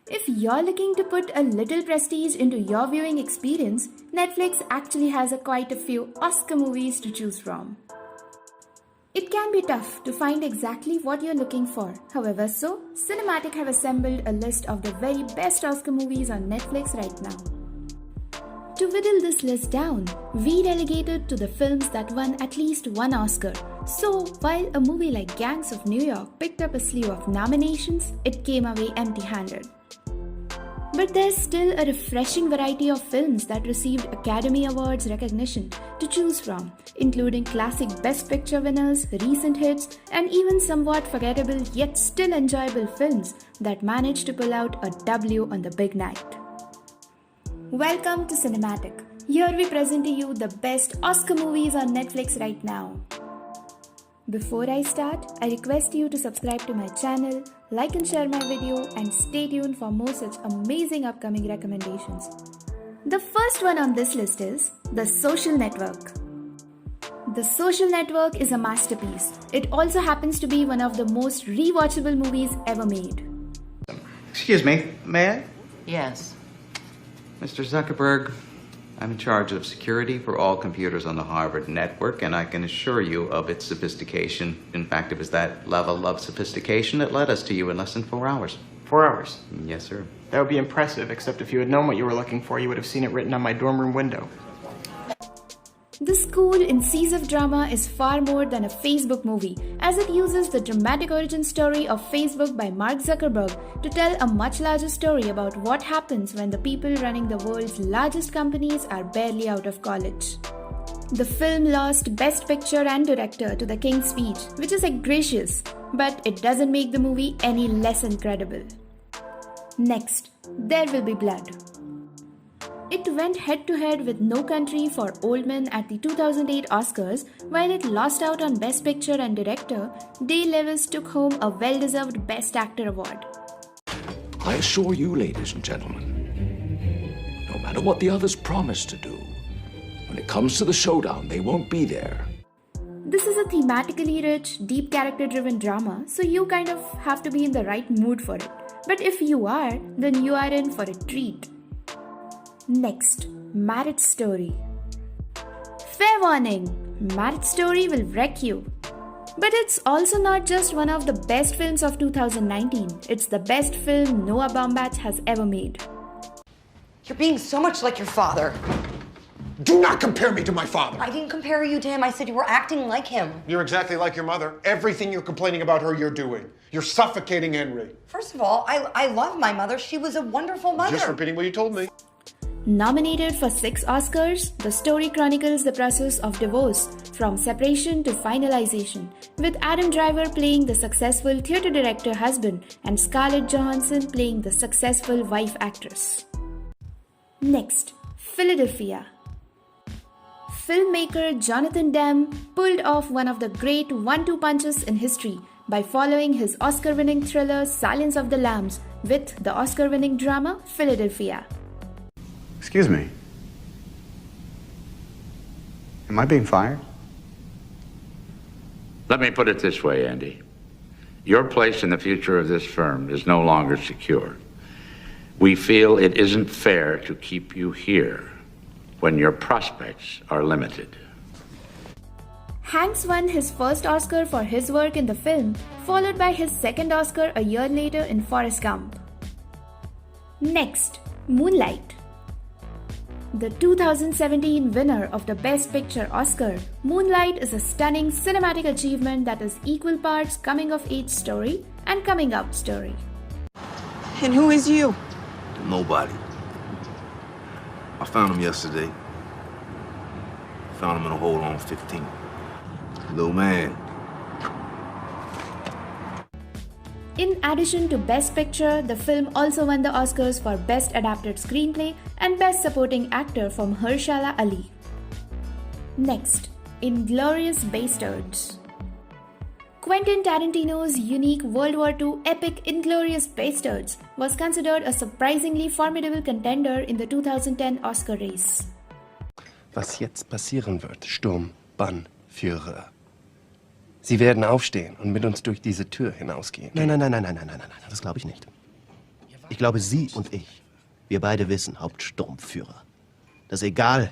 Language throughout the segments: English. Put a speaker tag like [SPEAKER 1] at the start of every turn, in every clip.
[SPEAKER 1] If you're looking to put a little prestige into your viewing experience, Netflix actually has quite a few Oscar movies to choose from. It can be tough to find exactly what you're looking for. However, Cinematic have assembled a list of the very best Oscar movies on Netflix right now. To whittle this list down, we relegated to the films that won at least one Oscar. So, while a movie like Gangs of New York picked up a slew of nominations, it came away empty-handed. But there's still a refreshing variety of films that received Academy Awards recognition to choose from, including classic Best Picture winners, recent hits, and even somewhat forgettable yet still enjoyable films that managed to pull out a W on the big night. Welcome to Cinematic. Here we present to you the best Oscar movies on Netflix right now. Before I start, I request you to subscribe to my channel, like and share my video, and stay tuned for more such amazing upcoming recommendations. The first one on this list is The Social Network. The Social Network is a masterpiece. It also happens to be one of the most rewatchable movies ever made.
[SPEAKER 2] Excuse me, may I?
[SPEAKER 3] Yes.
[SPEAKER 2] Mr. Zuckerberg, I'm in charge of security for all computers on the Harvard network, and I can assure you of its sophistication. In fact, it was that level of sophistication that led us to you in less than 4 hours.
[SPEAKER 4] 4 hours?
[SPEAKER 2] Yes, sir.
[SPEAKER 4] That would be impressive, except if you had known what you were looking for, you would have seen it written on my dorm room window.
[SPEAKER 1] This cool, incisive drama is far more than a Facebook movie, as it uses the dramatic origin story of Facebook by Mark Zuckerberg to tell a much larger story about what happens when the people running the world's largest companies are barely out of college. The film lost Best Picture and Director to The King's Speech, which is egregious, but it doesn't make the movie any less incredible. Next, There Will Be Blood. It went head-to-head with No Country for Old Men at the 2008 Oscars. While it lost out on Best Picture and Director, Day Lewis took home a well-deserved Best Actor award.
[SPEAKER 5] I assure you, ladies and gentlemen, no matter what the others promise to do, when it comes to the showdown, they won't be there.
[SPEAKER 1] This is a thematically rich, deep character-driven drama, so you kind of have to be in the right mood for it. But if you are, then you are in for a treat. Next, Marriage Story. Fair warning, Marriage Story will wreck you. But it's also not just one of the best films of 2019. It's the best film Noah Baumbach has ever made.
[SPEAKER 3] You're being so much like your father.
[SPEAKER 6] Do not compare me to my father.
[SPEAKER 3] I didn't compare you to him. I said you were acting like him.
[SPEAKER 6] You're exactly like your mother. Everything you're complaining about her, you're doing. You're suffocating Henry.
[SPEAKER 3] First of all, I love my mother. She was a wonderful mother.
[SPEAKER 6] Just repeating what you told me.
[SPEAKER 1] Nominated for 6 Oscars, the story chronicles the process of divorce, from separation to finalization, with Adam Driver playing the successful theatre director husband and Scarlett Johansson playing the successful wife actress. Next, Philadelphia. Filmmaker Jonathan Demme pulled off one of the great 1-2 punches in history by following his Oscar-winning thriller Silence of the Lambs with the Oscar-winning drama Philadelphia.
[SPEAKER 7] Excuse me. Am I being fired?
[SPEAKER 8] Let me put it this way, Andy. Your place in the future of this firm is no longer secure. We feel it isn't fair to keep you here when your prospects are limited.
[SPEAKER 1] Hanks won his first Oscar for his work in the film, followed by his second Oscar a year later in Forrest Gump. Next, Moonlight. The 2017 winner of the Best Picture Oscar, Moonlight is a stunning cinematic achievement that is equal parts coming-of-age story and coming-out story.
[SPEAKER 9] And who is you?
[SPEAKER 10] Nobody. I found him yesterday. Found him in a hole on 15. Little man.
[SPEAKER 1] In addition to Best Picture, the film also won the Oscars for Best Adapted Screenplay and Best Supporting Actor from Mahershala Ali. Next, Inglourious Basterds. Quentin Tarantino's unique World War II epic Inglourious Basterds was considered a surprisingly formidable contender in the 2010 Oscar race.
[SPEAKER 11] Was jetzt passieren wird, Sturmbannführer. Sie werden aufstehen und mit uns durch diese Tür hinausgehen. Nein, das glaube ich nicht. Ich glaube, Sie und ich, wir beide wissen, Hauptsturmführer, dass egal,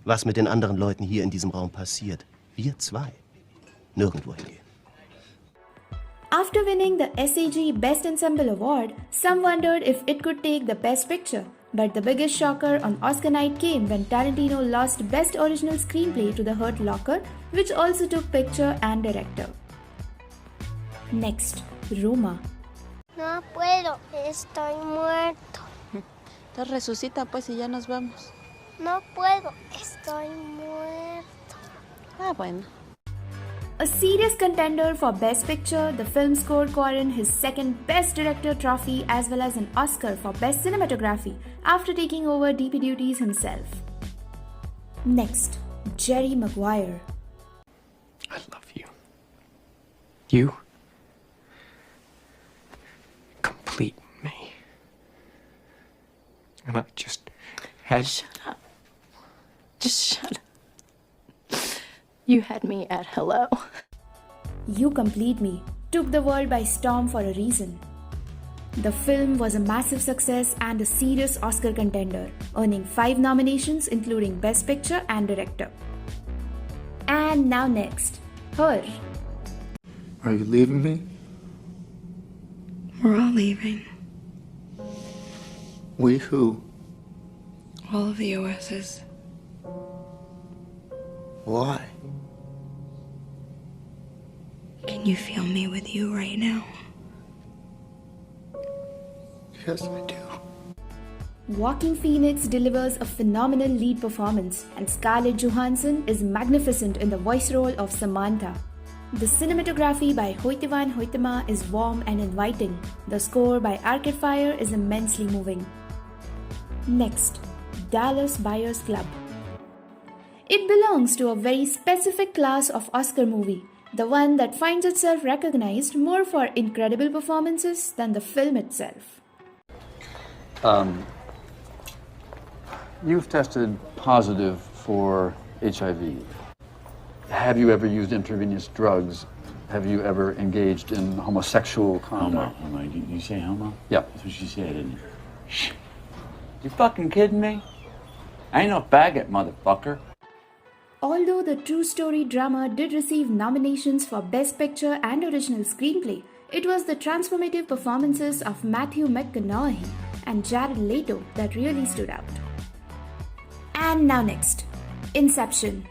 [SPEAKER 11] was mit den anderen Leuten hier in diesem Raum passiert, wir zwei nirgendwo hingehen.
[SPEAKER 1] After winning the SAG Best Ensemble Award, some wondered if it could take the Best Picture. But the biggest shocker on Oscar night came when Tarantino lost Best Original Screenplay to The Hurt Locker, which also took picture and director. Next, Roma.
[SPEAKER 12] No puedo, estoy muerto.
[SPEAKER 9] Te resucita pues y ya nos vamos.
[SPEAKER 12] No puedo, estoy muerto.
[SPEAKER 9] Ah, bueno.
[SPEAKER 1] A serious contender for Best Picture, the film scored Cuarón his second Best Director trophy as well as an Oscar for Best Cinematography after taking over DP duties himself. Next, Jerry Maguire.
[SPEAKER 11] I love you. You complete me. And I just had...
[SPEAKER 9] Shut up. Just shut up. You had me at hello.
[SPEAKER 1] You Complete Me took the world by storm for a reason. The film was a massive success and a serious Oscar contender, earning 5 nominations including Best Picture and Director. And now next, Her.
[SPEAKER 10] Are you leaving me?
[SPEAKER 9] We're all leaving.
[SPEAKER 10] We who?
[SPEAKER 9] All of the OSs.
[SPEAKER 10] Why?
[SPEAKER 9] Can you feel me with you right now?
[SPEAKER 10] Yes, I do.
[SPEAKER 1] Joaquin Phoenix delivers a phenomenal lead performance, and Scarlett Johansson is magnificent in the voice role of Samantha. The cinematography by Hoyte van Hoytema is warm and inviting. The score by Arcade Fire is immensely moving. Next, Dallas Buyers Club. It belongs to a very specific class of Oscar movie, the one that finds itself recognized more for incredible performances than the film itself.
[SPEAKER 13] You've tested positive for HIV. Have you ever used intravenous drugs? Have you ever engaged in homosexual conduct?
[SPEAKER 14] Homo. You say homo?
[SPEAKER 13] Yeah.
[SPEAKER 14] That's what she said, didn't you? You fucking kidding me? I ain't no faggot, motherfucker.
[SPEAKER 1] Although the true story drama did receive nominations for Best Picture and Original Screenplay, it was the transformative performances of Matthew McConaughey and Jared Leto that really stood out. And now next, Inception.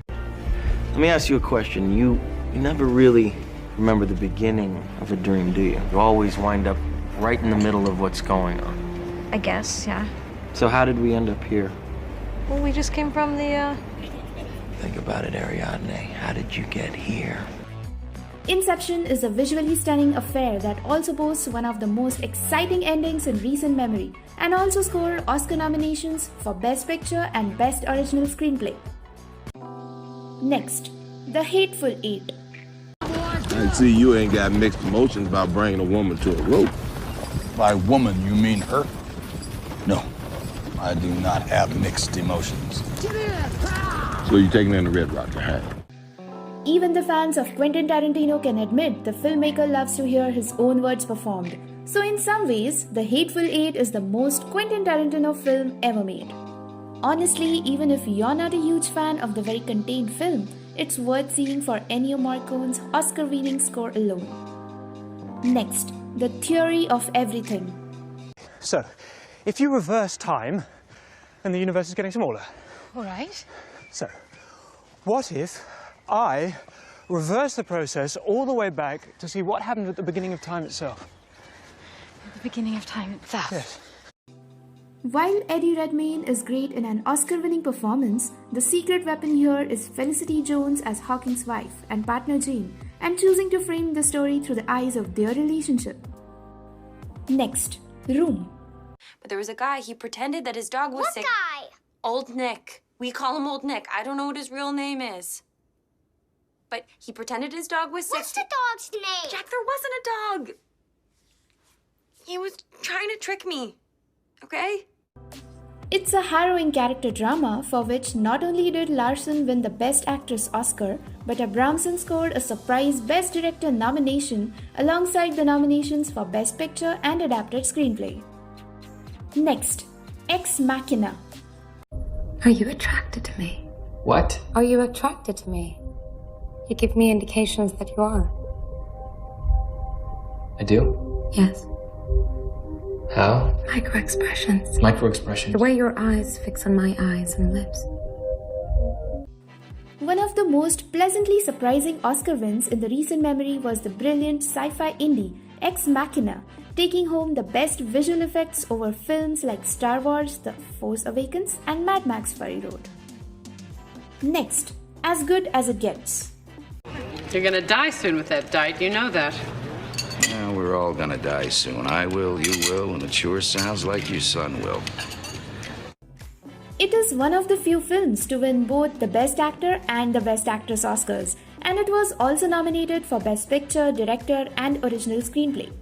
[SPEAKER 15] Let me ask you a question. You never really remember the beginning of a dream, do you? You always wind up right in the middle of what's going on.
[SPEAKER 16] I guess, yeah.
[SPEAKER 15] So how did we end up here?
[SPEAKER 16] Well, we just came from the,
[SPEAKER 15] Think about it, Ariadne. How did you get here?
[SPEAKER 1] Inception is a visually stunning affair that also boasts one of the most exciting endings in recent memory and also scored Oscar nominations for Best Picture and Best Original Screenplay. Next, The Hateful Eight.
[SPEAKER 10] I see you ain't got mixed emotions about bringing a woman to a rope.
[SPEAKER 17] By woman, you mean her? No, I do not have mixed emotions.
[SPEAKER 10] So you taking in the Red Rocker, huh?
[SPEAKER 1] Even the fans of Quentin Tarantino can admit the filmmaker loves to hear his own words performed. So in some ways, The Hateful Eight is the most Quentin Tarantino film ever made. Honestly, even if you're not a huge fan of the very contained film, it's worth seeing for Ennio Morricone's Oscar-winning score alone. Next, The Theory of Everything.
[SPEAKER 18] So, if you reverse time, then the universe is getting smaller.
[SPEAKER 16] all right.
[SPEAKER 18] So, what if I reverse the process all the way back to see what happened at the beginning of time itself?
[SPEAKER 16] At the beginning of time itself?
[SPEAKER 18] Yes.
[SPEAKER 1] While Eddie Redmayne is great in an Oscar-winning performance, the secret weapon here is Felicity Jones as Hawking's wife and partner Jane, and choosing to frame the story through the eyes of their relationship. Next, Room.
[SPEAKER 19] But there was a guy, he pretended that his dog was sick.
[SPEAKER 12] What guy?
[SPEAKER 19] Old Nick. We call him Old Nick. I don't know what his real name is. But he pretended his dog was sick.
[SPEAKER 12] What's the dog's name?
[SPEAKER 19] Jack, there wasn't a dog. He was trying to trick me. Okay?
[SPEAKER 1] It's a harrowing character drama for which not only did Larson win the Best Actress Oscar, but Abramson scored a surprise Best Director nomination alongside the nominations for Best Picture and Adapted Screenplay. Next, Ex Machina.
[SPEAKER 20] Are you attracted to me?
[SPEAKER 21] What?
[SPEAKER 20] Are you attracted to me? You give me indications that you are.
[SPEAKER 21] I do?
[SPEAKER 20] Yes.
[SPEAKER 21] How?
[SPEAKER 20] Micro-expressions.
[SPEAKER 21] Micro-expressions.
[SPEAKER 20] The way your eyes fix on my eyes and lips.
[SPEAKER 1] One of the most pleasantly surprising Oscar wins in the recent memory was the brilliant sci-fi indie Ex Machina, taking home the best visual effects over films like Star Wars: The Force Awakens and Mad Max Fury Road. Next, As Good as It Gets.
[SPEAKER 22] You're gonna die soon with that diet, you know that.
[SPEAKER 23] Well, we're all gonna die soon. I will, you will, and it sure sounds like your son will.
[SPEAKER 1] It is one of the few films to win both the Best Actor and the Best Actress Oscars, and it was also nominated for Best Picture, Director, and Original Screenplay.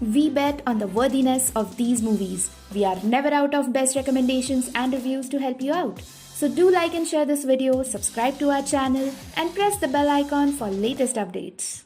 [SPEAKER 1] We bet on the worthiness of these movies. We are never out of best recommendations and reviews to help you out. So do like and share this video, subscribe to our channel, and press the bell icon for latest updates.